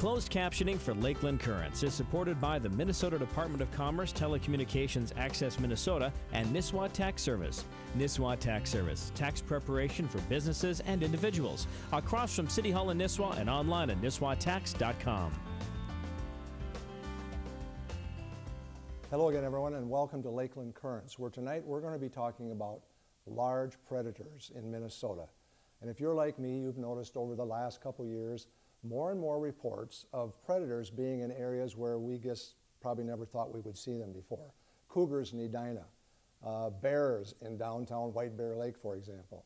Closed captioning for Lakeland Currents is supported by the Minnesota Department of Commerce, Telecommunications Access Minnesota, and Nisswa Tax Service. Nisswa Tax Service, tax preparation for businesses and individuals. Across from City Hall in Nisswa and online at nisswatax.com. Hello again, everyone, and welcome to Lakeland Currents, where tonight we're going to be talking about large predators in Minnesota. And if you're like me, you've noticed over the last couple years more and more reports of predators being in areas where we just probably never thought we would see them before. Cougars in Edina, bears in downtown White Bear Lake, for example.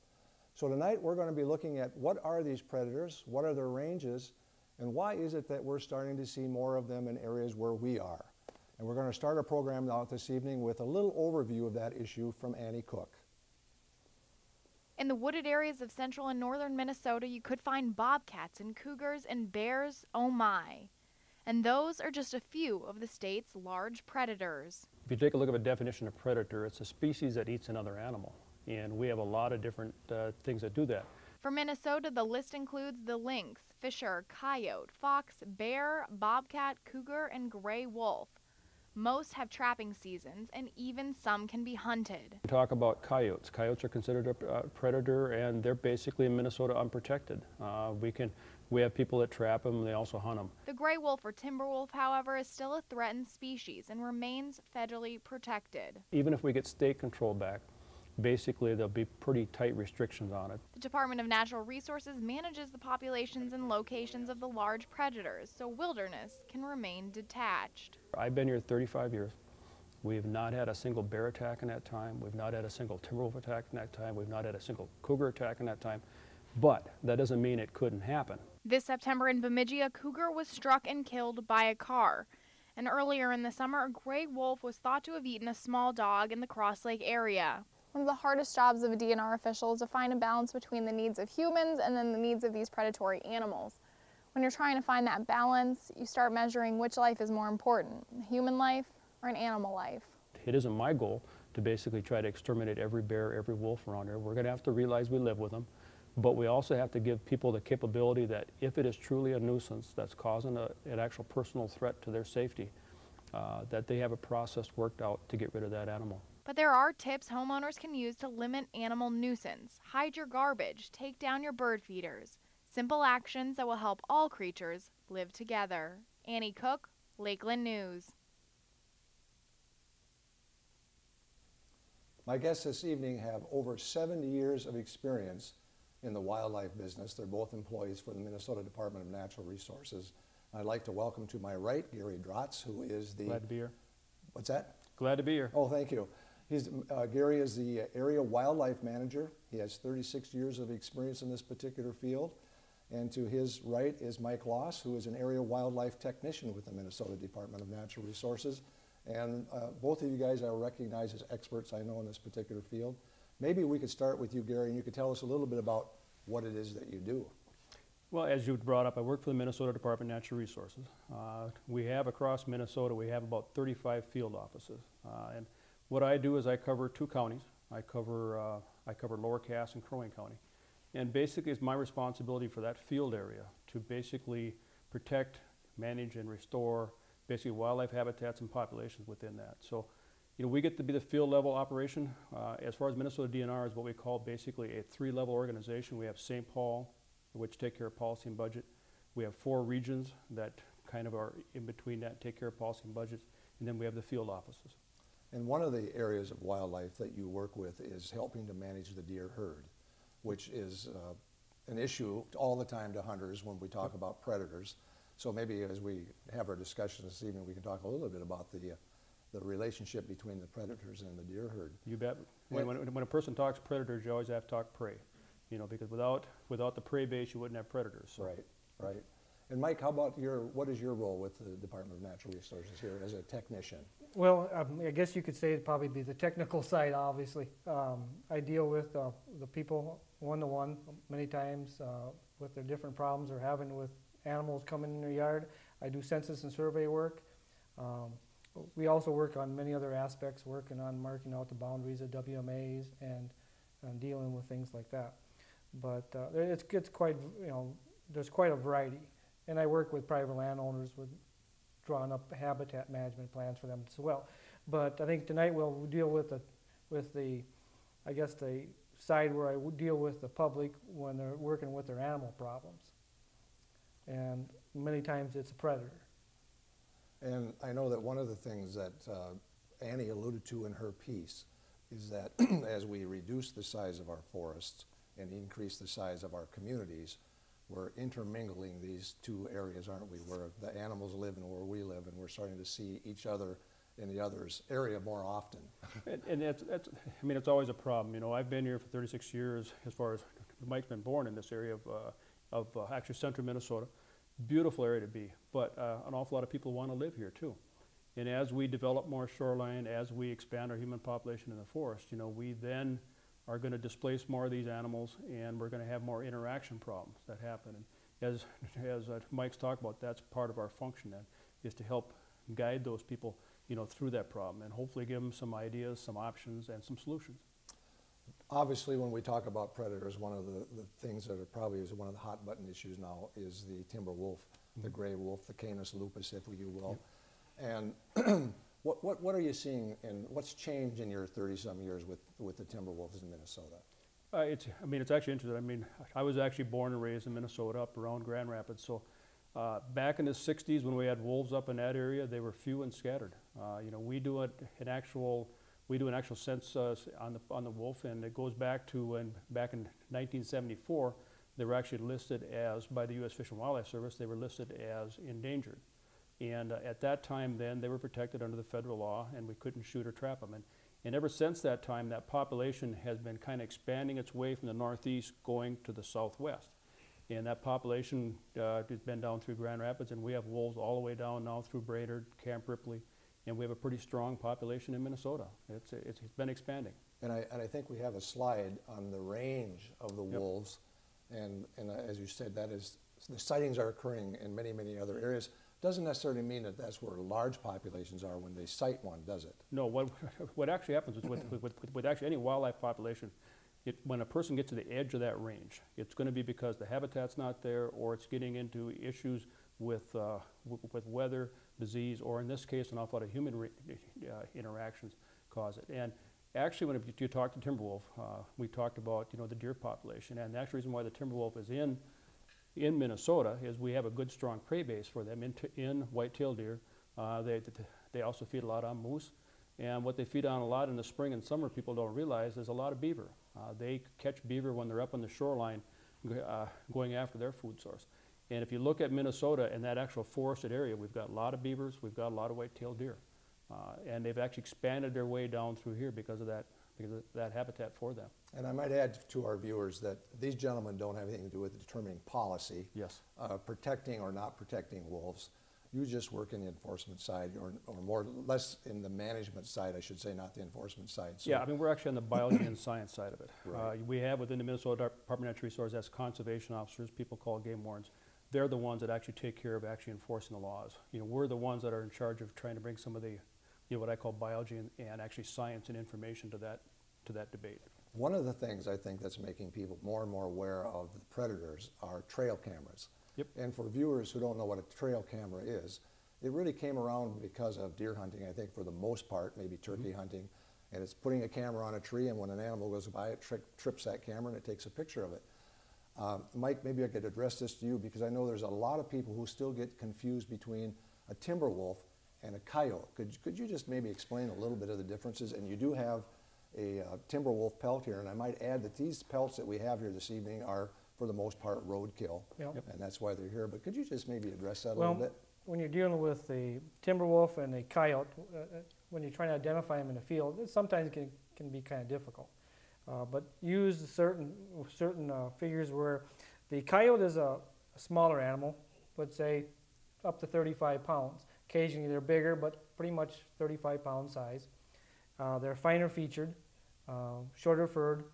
So tonight we're going to be looking at what are these predators, what are their ranges, and why is it that we're starting to see more of them in areas where we are. And we're going to start our program out this evening with a little overview of that issue from Annie Cook. In the wooded areas of central and northern Minnesota, you could find bobcats and cougars and bears, oh my. And those are just a few of the state's large predators. If you take a look at the definition of predator, it's a species that eats another animal. And we have a lot of different things that do that. For Minnesota, the list includes the lynx, fisher, coyote, fox, bear, bobcat, cougar, and gray wolf. Most have trapping seasons, and even some can be hunted. We talk about coyotes. Coyotes are considered a predator, and they're basically in Minnesota unprotected. We have people that trap them, and they also hunt them. The gray wolf or timber wolf, however, is still a threatened species and remains federally protected. Even if we get state control back, basically there'll be pretty tight restrictions on it. The Department of Natural Resources manages the populations and locations of the large predators, so wilderness can remain detached. I've been here 35 years. We've not had a single bear attack in that time. We've not had a single timber wolf attack in that time. We've not had a single cougar attack in that time. But that doesn't mean it couldn't happen. This September in Bemidji, a cougar was struck and killed by a car. And earlier in the summer, a gray wolf was thought to have eaten a small dog in the Cross Lake area. One of the hardest jobs of a DNR official is to find a balance between the needs of humans and then the needs of these predatory animals. When you're trying to find that balance, you start measuring which life is more important, a human life or an animal life. It isn't my goal to basically try to exterminate every bear, every wolf around here. We're going to have to realize we live with them, but we also have to give people the capability that if it is truly a nuisance that's causing an actual personal threat to their safety, that they have a process worked out to get rid of that animal. But there are tips homeowners can use to limit animal nuisance. Hide your garbage, take down your bird feeders. Simple actions that will help all creatures live together. Annie Cook, Lakeland News. My guests this evening have over 70 years of experience in the wildlife business. They're both employees for the Minnesota Department of Natural Resources. I'd like to welcome to my right Gary Drotz, who is the... Glad to be here. What's that? Glad to be here. Oh, thank you. Gary is the area wildlife manager. He has 36 years of experience in this particular field. And to his right is Mike Loss, who is an area wildlife technician with the Minnesota Department of Natural Resources. And both of you guys I recognize as experts, I know, in this particular field. Maybe we could start with you, Gary, and you could tell us a little bit about what it is that you do. Well, as you brought up, I work for the Minnesota Department of Natural Resources. We have across Minnesota, we have about 35 field offices. And what I do is I cover two counties. I cover Lower Cass and Crow Wing County. And basically it's my responsibility for that field area to basically protect, manage, and restore basically wildlife habitats and populations within that. So, we get to be the field level operation. As far as Minnesota DNR is what we call basically a three-level organization. We have St. Paul, which take care of policy and budget. We have 4 regions that kind of are in between that, take care of policy and budgets. And then we have the field offices. And one of the areas of wildlife that you work with is helping to manage the deer herd, which is an issue all the time to hunters when we talk about predators. So maybe as we have our discussion this evening, we can talk a little bit about the relationship between the predators and the deer herd. You bet. When a person talks predators, you always have to talk prey. Because without the prey base, you wouldn't have predators. So. Right. And Mike, how about what is your role with the Department of Natural Resources here as a technician? Well, I guess you could say it'd probably be the technical side, obviously. I deal with the people one-to-one many times with their different problems they're having with animals coming in their yard. I do census and survey work. We also work on many other aspects, working on marking out the boundaries of WMAs and dealing with things like that. But it's quite, there's quite a variety. And I work with private landowners with drawing up habitat management plans for them as well. But I think tonight we'll deal with the I guess the side where I would deal with the public when they're working with their animal problems. And many times it's a predator. And I know that one of the things that Annie alluded to in her piece is that as we reduce the size of our forests and increase the size of our communities, we're intermingling these two areas, aren't we, where the animals live and where we live, and we're starting to see each other in the other's area more often. And that's, I mean, it's always a problem. You know, I've been here for 36 years as far as Mike's been born in this area of actually central Minnesota. Beautiful area to be, but an awful lot of people want to live here too. And as we develop more shoreline, as we expand our human population in the forest, you know, we then are going to displace more of these animals, and we're going to have more interaction problems that happen. And as Mike's talked about, that's part of our function then, is to help guide those people, you know, through that problem, and hopefully give them some ideas, some options, and some solutions. Obviously, when we talk about predators, one of the things that are probably is one of the hot button issues now is the timber wolf, the gray wolf, the Canis lupus, if you will. Yep. And what are you seeing, and what's changed in your 30-some years with the timber wolves in Minnesota? I mean, it's actually interesting. I mean, I was actually born and raised in Minnesota, up around Grand Rapids. So back in the 60s, when we had wolves up in that area, they were few and scattered. You know, we do an actual census on the wolf, and it goes back to when back in 1974, they were actually listed as, by the U.S. Fish and Wildlife Service, they were listed as endangered. And at that time then, they were protected under the federal law, and we couldn't shoot or trap them. And ever since that time, that population has been kind of expanding its way from the northeast going to the southwest. And that population has been down through Grand Rapids, and we have wolves all the way down now through Brainerd, Camp Ripley, and we have a pretty strong population in Minnesota. It's been expanding. And I think we have a slide on the range of the wolves, and as you said, that is, the sightings are occurring in many, many other areas. Doesn't necessarily mean that that's where large populations are when they sight one, does it? No, what actually happens is with actually any wildlife population, when a person gets to the edge of that range, it's going to be because the habitat's not there, or it's getting into issues with weather, disease, or in this case, an awful lot of human interactions cause it. And actually, when you talk to timber wolf, we talked about, you know, the deer population, and the actual reason why the timber wolf is in Minnesota is we have a good strong prey base for them in white-tailed deer. They also feed a lot on moose, and what they feed on a lot in the spring and summer, people don't realize, is a lot of beaver. They catch beaver when they're up on the shoreline going after their food source. And if you look at Minnesota and that actual forested area, we've got a lot of beavers, we've got a lot of white-tailed deer, and they've actually expanded their way down through here because of that habitat for them. And I might add to our viewers that these gentlemen don't have anything to do with determining policy, yes, protecting or not protecting wolves. You just work in the enforcement side, or more less in the management side, I should say, not the enforcement side. So yeah, I mean, we're actually on the biology and science side of it. Right. We have within the Minnesota Department of Natural Resources as conservation officers, people call game wardens. They're the ones that actually take care of actually enforcing the laws. You know, we're the ones that are in charge of trying to bring some of the, you know, what I call biology and actually science and information to that debate. One of the things I think that's making people more and more aware of the predators are trail cameras. Yep. And for viewers who don't know what a trail camera is, it really came around because of deer hunting, I think, for the most part, maybe turkey hunting. And it's putting a camera on a tree, and when an animal goes by, it trips that camera and it takes a picture of it. Mike, maybe I could address this to you, because I know there's a lot of people who still get confused between a timber wolf and a coyote. Could you just maybe explain a little bit of the differences? And you do have a timber wolf pelt here, and I might add that these pelts that we have here this evening are, for the most part, roadkill, and that's why they're here. But could you just maybe address that a little bit? When you're dealing with the timber wolf and the coyote, when you're trying to identify them in the field, it sometimes can be kind of difficult. But use certain figures where the coyote is a smaller animal, let's say up to 35 pounds. Occasionally they're bigger, but pretty much 35-pound size. They're finer featured, shorter furred.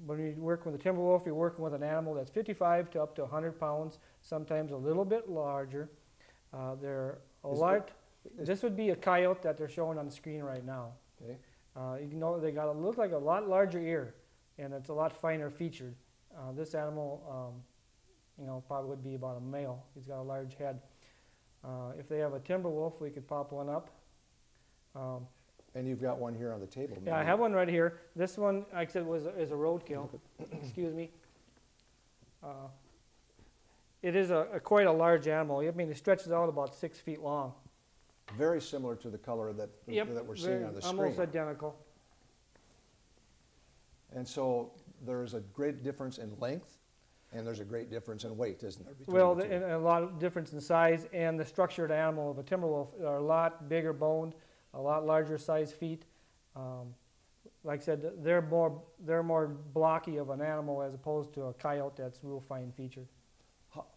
When you work with a timber wolf, you're working with an animal that's 55 to up to 100 pounds, sometimes a little bit larger. They're a lot. This would be a coyote that they're showing on the screen right now. Okay. You know, they got look like a lot larger ear, and it's a lot finer featured. This animal probably would be about a male. He's got a large head. If they have a timber wolf, we could pop one up. And you've got one here on the table. Yeah, I have one right here. This one, like I said, is a roadkill. Excuse me. It is quite a large animal. I mean, it stretches out about 6 feet long. Very similar to the color that we're seeing on the screen. Almost identical. And so there's a great difference in length, and there's a great difference in weight, isn't there? Well, the two? and a lot of difference in size, and the structure of the animal of a timber wolf are a lot bigger boned, a lot larger size feet. Like I said, they're more blocky of an animal as opposed to a coyote that's real fine featured.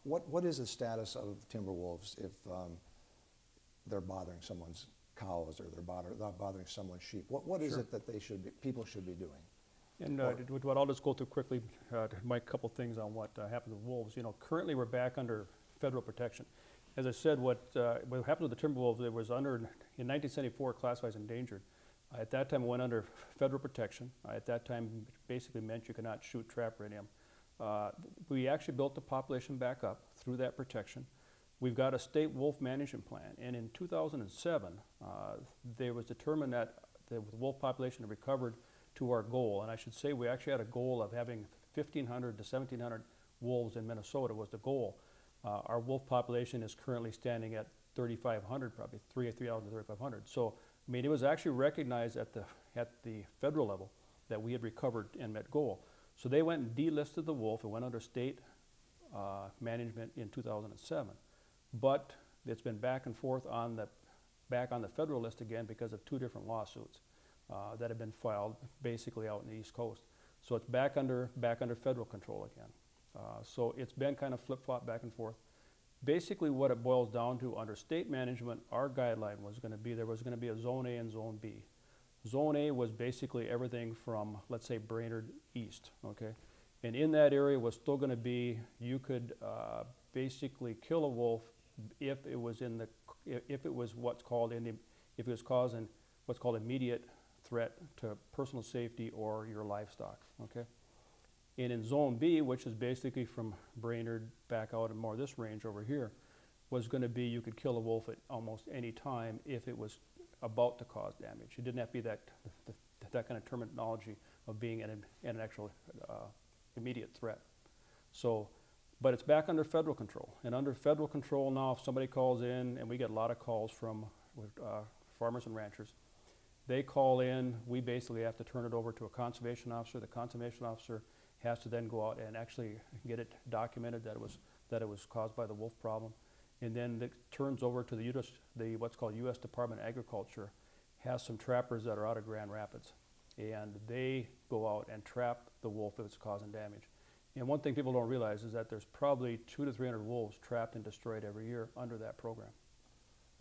What is the status of timber wolves if they're bothering someone's cows or they're bothering someone's sheep? What is it that people should be doing? And what I'll just go through quickly, my couple things on what happens with wolves. Currently we're back under federal protection. As I said, what happened with the timber wolves, it was under, in 1974, classified as endangered. At that time, it went under federal protection. At that time, it basically meant you could not shoot, trap, or any of them. We actually built the population back up through that protection. We've got a state wolf management plan, and in 2007, there was determined that the wolf population had recovered to our goal, and I should say we actually had a goal of having 1,500 to 1,700 wolves in Minnesota was the goal. Our wolf population is currently standing at 3,500, probably 3,000 to 3,500. So, I mean, it was actually recognized at the federal level that we had recovered and met goal. So they went and delisted the wolf. It went under state management in 2007. But it's been back and forth back on the federal list again because of 2 different lawsuits that have been filed basically out in the East Coast. So it's back under federal control again. So it's been kind of flip-flop back and forth. Basically what it boils down to, under state management, our guideline was going to be, there was going to be a Zone A and Zone B. Zone A was basically everything from, let's say, Brainerd east, okay? And in that area was still going to be, you could basically kill a wolf if it was causing what's called immediate threat to personal safety or your livestock, okay? And in Zone B, which is basically from Brainerd back out and more this range over here, was going to be you could kill a wolf at almost any time if it was about to cause damage. It didn't have to be that kind of terminology of being an actual immediate threat. So, but it's back under federal control. And under federal control now, if somebody calls in, and we get a lot of calls from farmers and ranchers, they call in, we basically have to turn it over to a conservation officer. The conservation officer has to then go out and actually get it documented that it was caused by the wolf problem, and then it turns over to what's called U.S. Department of Agriculture, has some trappers that are out of Grand Rapids, and they go out and trap the wolf if it's causing damage. And one thing people don't realize is that there's probably 200 to 300 wolves trapped and destroyed every year under that program.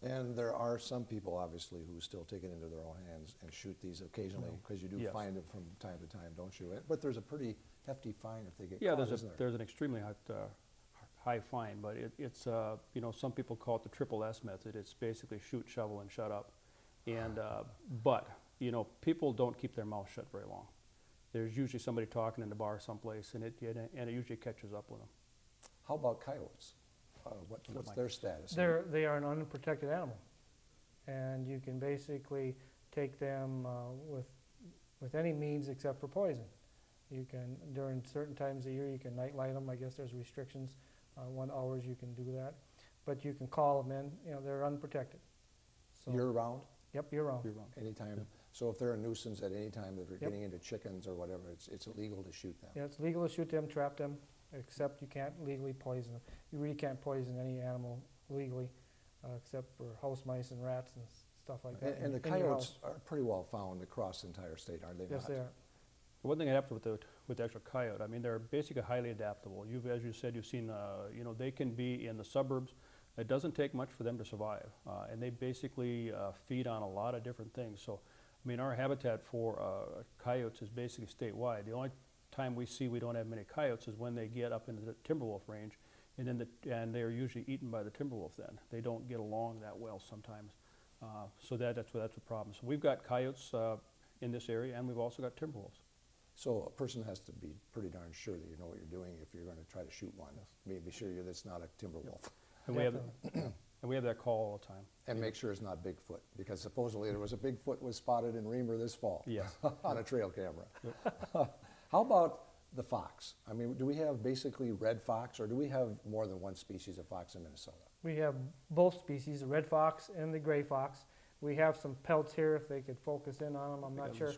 And there are some people, obviously, who still take it into their own hands and shoot these occasionally, because you do Yes. find them from time to time, don't you? But there's a pretty hefty fine if they get Yeah, caught, there's an extremely high fine, but it's some people call it the triple S method. It's basically shoot, shovel, and shut up. And but people don't keep their mouth shut very long. There's usually somebody talking in the bar someplace, and it usually catches up with them. How about coyotes? What's their status? They are an unprotected animal, and you can basically take them with any means except for poison. You can, during certain times of year, you can night light them. I guess there's restrictions. 1 hours you can do that, but you can call them in. They're unprotected. So, Year round? Yep, year round. Anytime. Yeah. So if they're a nuisance at any time that they're getting into chickens or whatever, it's illegal to shoot them. Yeah, it's legal to shoot them, trap them, except you can't legally poison them. You really can't poison any animal legally, except for house mice and rats and stuff like that. And the in your coyotes house. are pretty well found across the entire state, are they not? Yes, they are. One thing that happens with the actual coyote, I mean, they're basically highly adaptable. As you said, you've seen, they can be in the suburbs. It doesn't take much for them to survive, and they basically feed on a lot of different things. So, I mean, our habitat for coyotes is basically statewide. The only time we don't have many coyotes is when they get up into the timber wolf range, and they're usually eaten by the timber wolf. Then they don't get along that well sometimes, so that's a problem. So we've got coyotes in this area, and we've also got timber wolves. So a person has to be pretty darn sure that you know what you're doing if you're going to try to shoot one. Be sure that's not a timber wolf. And we have that call all the time. And make sure it's not Bigfoot, because supposedly there was a Bigfoot was spotted in Reamer this fall. Yes. On a trail camera. How about the fox? I mean, do we have basically red fox, or do we have more than one species of fox in Minnesota? We have both species, the red fox and the gray fox. We have some pelts here if they could focus in on them. I'm not sure.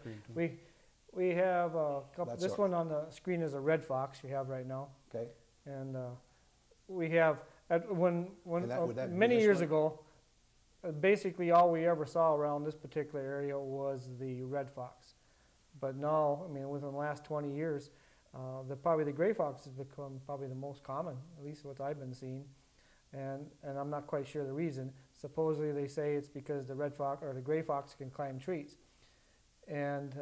We have a couple. This one on the screen is a red fox you have right now. Okay. And we have many this years one? ago. Basically, all we ever saw around this particular area was the red fox. But now, I mean, within the last 20 years, probably the gray fox has become probably the most common, at least what I've been seeing. And I'm not quite sure the reason. Supposedly, they say it's because the red fox or the gray fox can climb trees, and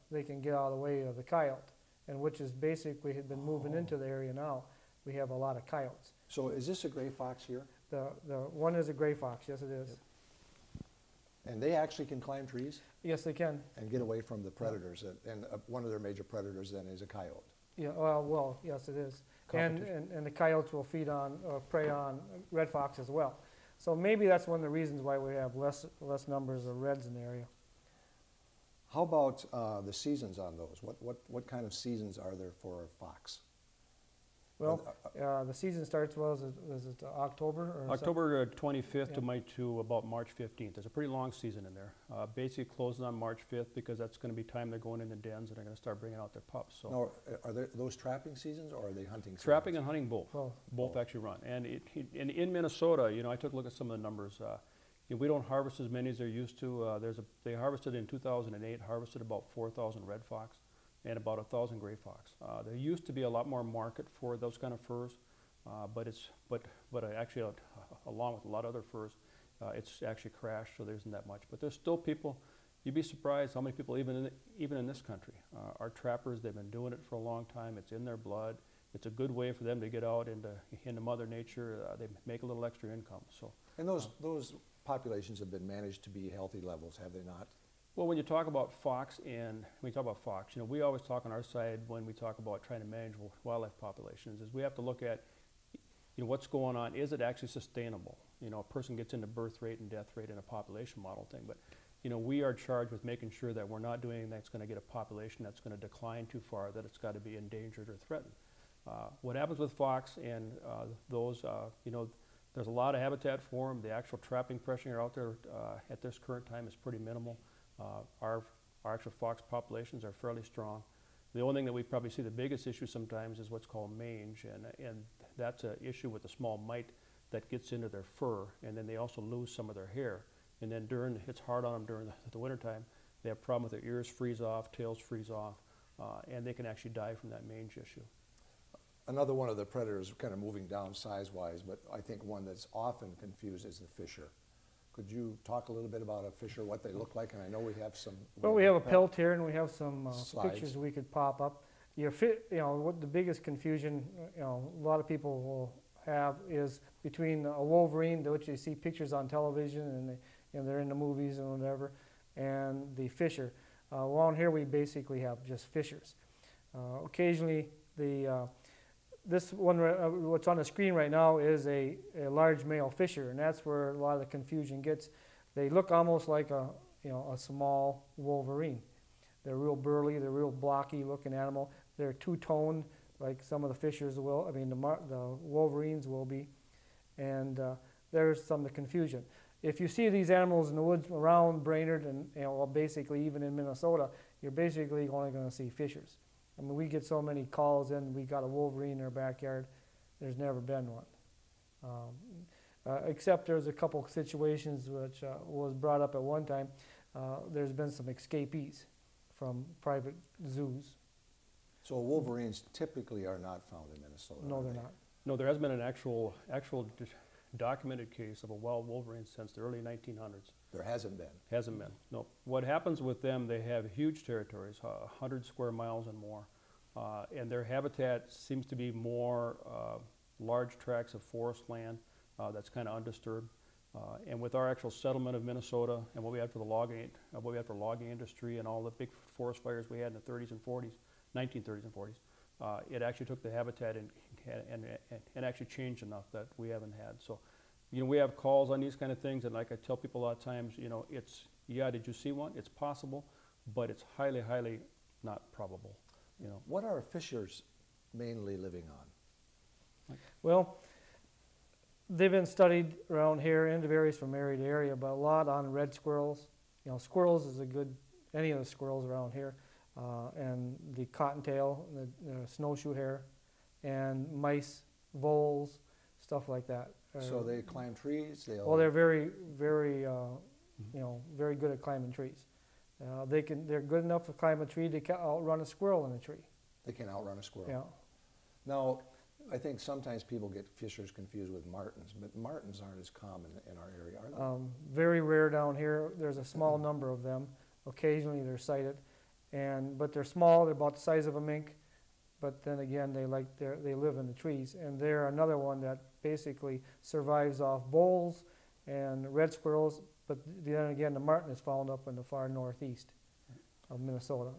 they can get out of the way of the coyote, and which is basically had been moving into the area now. We have a lot of coyotes. So is this a gray fox here? The one is a gray fox. Yes, it is. And they actually can climb trees? Yes, they can. And get away from the predators. And one of their major predators then is a coyote. Yeah, well, yes, it is. And the coyotes will feed on, prey on red fox as well. So maybe that's one of the reasons why we have less numbers of reds in the area. How about the seasons on those? What kind of seasons are there for fox? Well, the season starts, was it October? Or October 25th to about March 15th. There's a pretty long season in there. Basically closes on March 5th because that's going to be time they're going in the dens and they're going to start bringing out their pups. So, now, are those trapping seasons or are they hunting seasons? Trapping and hunting both. Both actually run. And in Minnesota, you know, I took a look at some of the numbers. We don't harvest as many as they're used to. They harvested in 2008, harvested about 4,000 red fox and about 1,000 gray fox. There used to be a lot more market for those kind of furs, but actually, along with a lot of other furs, it's actually crashed, so there isn't that much. But there's still people. You'd be surprised how many people, even in this country, are trappers. They've been doing it for a long time. It's in their blood. It's a good way for them to get out into Mother Nature. They make a little extra income. So. And those populations have been managed to be healthy levels, have they not? Well, when you talk about fox, you know, we always talk on our side when we talk about trying to manage wildlife populations, is we have to look at, you know, what's going on. Is it actually sustainable? You know, a person gets into birth rate and death rate in a population model thing, but, you know, we are charged with making sure that we're not doing anything that's going to get a population that's going to decline too far, that it's got to be endangered or threatened. What happens with fox and you know, there's a lot of habitat for them. The actual trapping pressure out there at this current time is pretty minimal. Our actual fox populations are fairly strong. The only thing that we probably see the biggest issue sometimes is what's called mange, and that's an issue with the small mite that gets into their fur, and then they also lose some of their hair. And then it's hard on them during the wintertime. They have a problem with their ears freeze off, tails freeze off, and they can actually die from that mange issue. Another one of the predators, kind of moving down size-wise, but I think one that's often confused is the fisher. Could you talk a little bit about a fisher, what they look like? And I know we have some. Well, we have a pelt here, and we have some pictures we could pop up. You know, what the biggest confusion, you know, a lot of people will have is between a wolverine, which you see pictures on television, and they're in the movies and whatever, and the fisher. Around here, we basically have just fishers. Occasionally, this one, what's on the screen right now, is a large male fisher, and that's where a lot of the confusion gets. They look almost like a small wolverine. They're real burly, they're real blocky looking animal. They're two-toned, like some of the fishers will. I mean, the wolverines will be, and there's some of the confusion. If you see these animals in the woods around Brainerd and well, basically even in Minnesota, you're basically only going to see fishers. I mean, we get so many calls in, we got a wolverine in our backyard. There's never been one. Except there's a couple situations which was brought up at one time. There's been some escapees from private zoos. So wolverines typically are not found in Minnesota? No, they're not. No, there has been an actual documented case of a wild wolverine since the early 1900s. There hasn't been? Hasn't been, no. What happens with them, they have huge territories, 100 square miles and more, and their habitat seems to be more large tracts of forest land that's kind of undisturbed. And with our actual settlement of Minnesota and what we had for the logging, industry and all the big forest fires we had in the 30s and 40s, 1930s and 40s. It actually took the habitat and actually changed enough that we haven't had. So, you know, we have calls on these kind of things, and like I tell people a lot of times, you know, it's, yeah, did you see one? It's possible, but it's highly, highly not probable, you know. What are fishers mainly living on? Well, they've been studied around here, and it varies from area to area, but a lot on red squirrels. You know, squirrels is a good, any of the squirrels around here, and the cottontail, the snowshoe hare, and mice, voles, stuff like that. So they climb trees? Well, they're very, very, you know, very good at climbing trees. They're good enough to climb a tree to outrun a squirrel in a tree. They can outrun a squirrel. Yeah. Now, I think sometimes people get fishers confused with martins, but martins aren't as common in our area, are they? Very rare down here. There's a small number of them. Occasionally they're sighted, but they're small. They're about the size of a mink. But then again, they live in the trees, and they're another one that basically survives off voles and red squirrels. But then again, the martin is found up in the far northeast of Minnesota.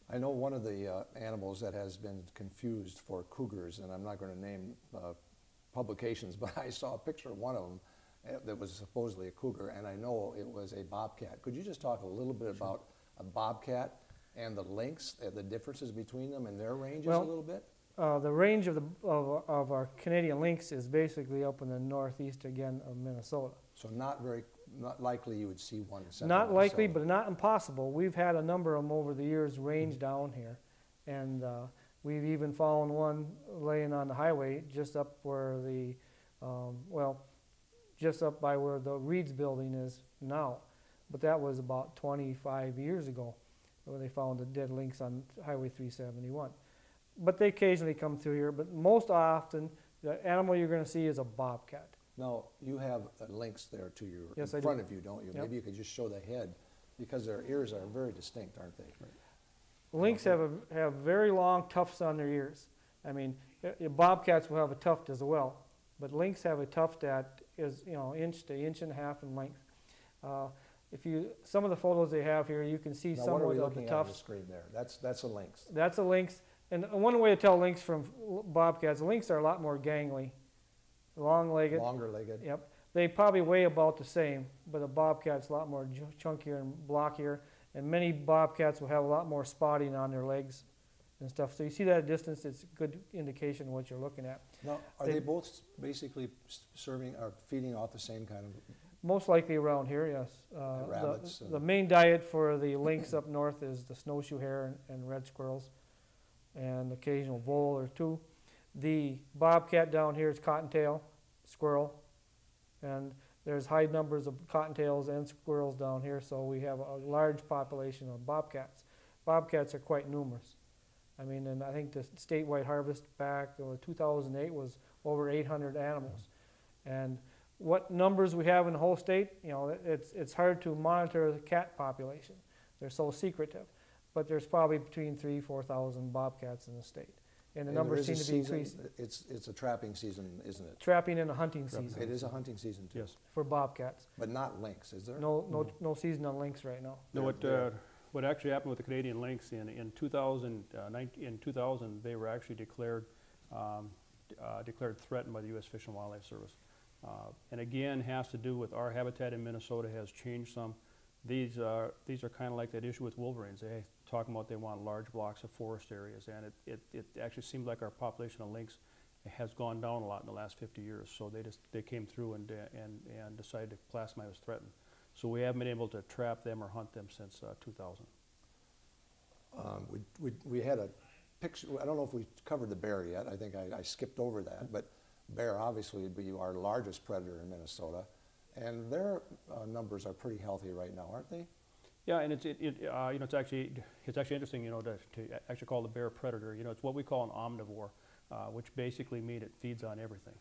I know one of the animals that has been confused for cougars, and I'm not going to name publications, but I saw a picture of one of them that was supposedly a cougar, and I know it was a bobcat. Could you just talk a little bit about a bobcat and the lynx, the differences between them and their ranges a little bit? The range of our Canadian lynx is basically up in the northeast again of Minnesota. So not likely you would see one in central Not likely, Minnesota. but not impossible. We've had a number of them over the years range down here, and we've even found one laying on the highway just up where the, just up by where the Reed's building is now. But that was about 25 years ago when they found a dead lynx on Highway 371. But they occasionally come through here, but most often the animal you're going to see is a bobcat. Now, you have a lynx there to your Yes, in I front do. of you, don't you? Yep. Maybe you could just show the head, because their ears are very distinct, aren't they? Right. Lynx have very long tufts on their ears. I mean, bobcats will have a tuft as well, but lynx have a tuft that is, you know, inch to inch and a half in length. Some of the photos they have here, you can see Now, somewhat what are we of looking the at on the tufts. screen there? That's a lynx. That's a lynx, and one way to tell lynx from bobcats, lynx are a lot more gangly, long-legged. Longer-legged. Yep. They probably weigh about the same, but a bobcat's a lot more chunkier and blockier, and many bobcats will have a lot more spotting on their legs and stuff. So you see that at a distance, it's a good indication of what you're looking at. Now, are they both basically serving or feeding off the same kind of? Most likely around here, yes. Rabbits The main diet for the lynx up north is the snowshoe hare and red squirrels, and occasional vole or two. The bobcat down here is cottontail squirrel, and there's high numbers of cottontails and squirrels down here, so we have a large population of bobcats. Bobcats are quite numerous. I mean, and I think the statewide harvest back in 2008 was over 800 animals. And what numbers we have in the whole state, you know, it's hard to monitor the cat population. They're so secretive. But there's probably between 3,000 and 4,000 bobcats in the state. And the numbers seem to be increasing. It's a trapping season, isn't it? Trapping and a hunting season. It is a hunting season too. Yes. For bobcats. But not lynx, is there? No season on lynx right now. No, what actually happened with the Canadian lynx in 2000, they were actually declared threatened by the U.S. Fish and Wildlife Service. And again, has to do with our habitat in Minnesota has changed some. These are kind of like that issue with wolverines. They talking about they want large blocks of forest areas, and it actually seems like our population of lynx has gone down a lot in the last 50 years. So they came through and decided to classify as threatened. So we haven't been able to trap them or hunt them since 2000. We had a picture. I don't know if we covered the bear yet. I think I skipped over that. But bear obviously would be our largest predator in Minnesota, and their numbers are pretty healthy right now, aren't they? Yeah, and it's actually interesting, you know, to actually call the bear a predator. You know, it's what we call an omnivore, which basically means it feeds on everything.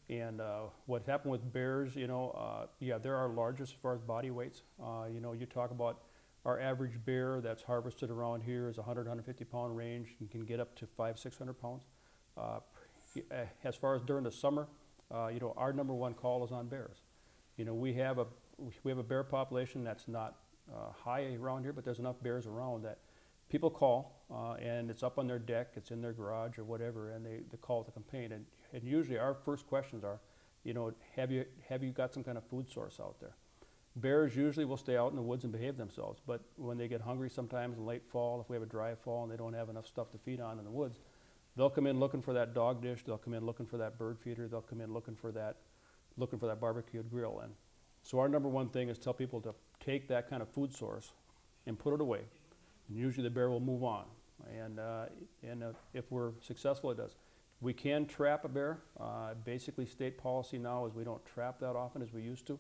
And what happened with bears, you know, yeah, they're our largest as far as body weights. You know, you talk about our average bear that's harvested around here is 100, 150 pound range and can get up to 500, 600 pounds. As far as during the summer, you know, our number one call is on bears. You know, we have a bear population that's not high around here, but there's enough bears around that people call. and it's up on their deck, it's in their garage or whatever, and they call it the complaint. And usually our first questions are, you know, have you got some kind of food source out there? Bears usually will stay out in the woods and behave themselves, but when they get hungry sometimes in late fall, if we have a dry fall and they don't have enough stuff to feed on in the woods, they'll come in looking for that dog dish, they'll come in looking for that bird feeder, they'll come in looking for that barbecued grill. And so our number one thing is tell people to take that kind of food source and put it away. And usually the bear will move on. And if we're successful, it does. We can trap a bear. Basically, state policy now is we don't trap that often as we used to.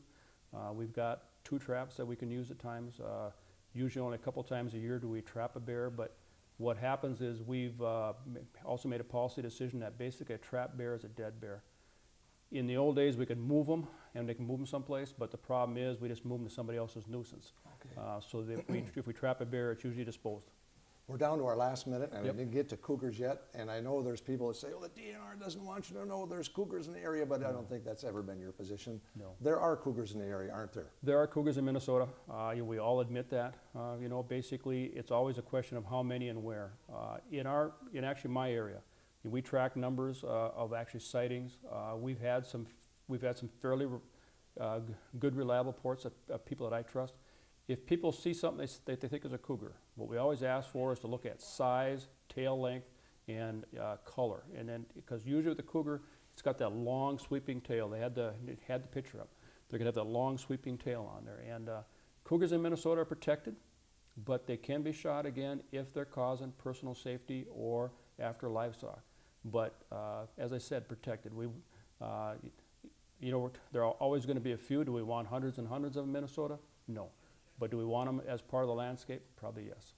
We've got 2 traps that we can use at times. Usually only a couple times a year do we trap a bear, but what happens is we've also made a policy decision that basically a trapped bear is a dead bear. In the old days, we could move them, and they can move them someplace, but the problem is we just move them to somebody else's nuisance. Okay. So that if we trap a bear, it's usually disposed. We're down to our last minute, and Yep. I didn't get to cougars yet, and I know there's people that say, oh, the DNR doesn't want you to know there's cougars in the area, but I don't think that's ever been your position. No. There are cougars in the area, aren't there? There are cougars in Minnesota. We all admit that. You know, basically, it's always a question of how many and where. In actually my area, we track numbers of actually sightings. We've had some fairly good, reliable reports of people that I trust. If people see something they think is a cougar, what we always ask for is to look at size, tail length, and color. And then, because usually with the cougar, it's got that long sweeping tail. They had the picture up. They're gonna have that long sweeping tail on there. And cougars in Minnesota are protected, but they can be shot again if they're causing personal safety or after livestock. But as I said, protected. You know, there are always going to be a few. Do we want hundreds and hundreds of them in Minnesota? No. But do we want them as part of the landscape? Probably yes.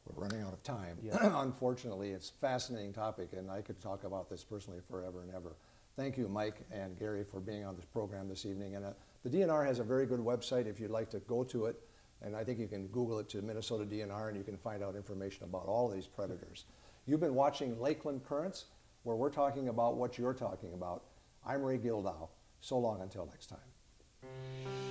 We're running out of time. Yeah. Unfortunately, it's a fascinating topic, and I could talk about this personally forever and ever. Thank you, Mike and Gary, for being on this program this evening. And the DNR has a very good website if you'd like to go to it. And I think you can Google it to Minnesota DNR, and you can find out information about all these predators. You've been watching Lakeland Currents, where we're talking about what you're talking about. I'm Ray Gildow. So long until next time.